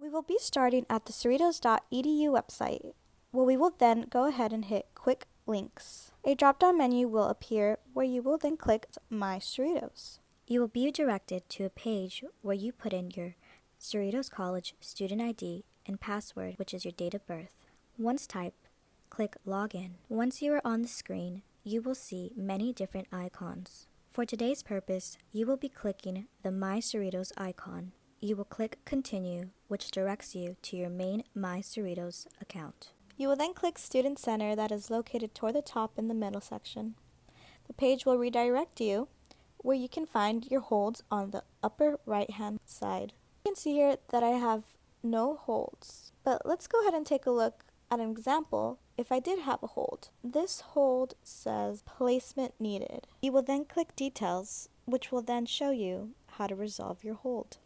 We will be starting at the Cerritos.edu website, where we will then go ahead and hit Quick Links. A drop-down menu will appear where you will then click My Cerritos. You will be directed to a page where you put in your Cerritos College student ID and password, which is your date of birth. Once typed, click Login. Once you are on the screen, you will see many different icons. For today's purpose, you will be clicking the My Cerritos icon. You will click Continue, which directs you to your main My Cerritos account. You will then click Student Center that is located toward the top in the middle section. The page will redirect you where you can find your holds on the upper right-hand side. You can see here that I have no holds, but let's go ahead and take a look at an example if I did have a hold. This hold says Placement Needed. You will then click Details, which will then show you how to resolve your hold.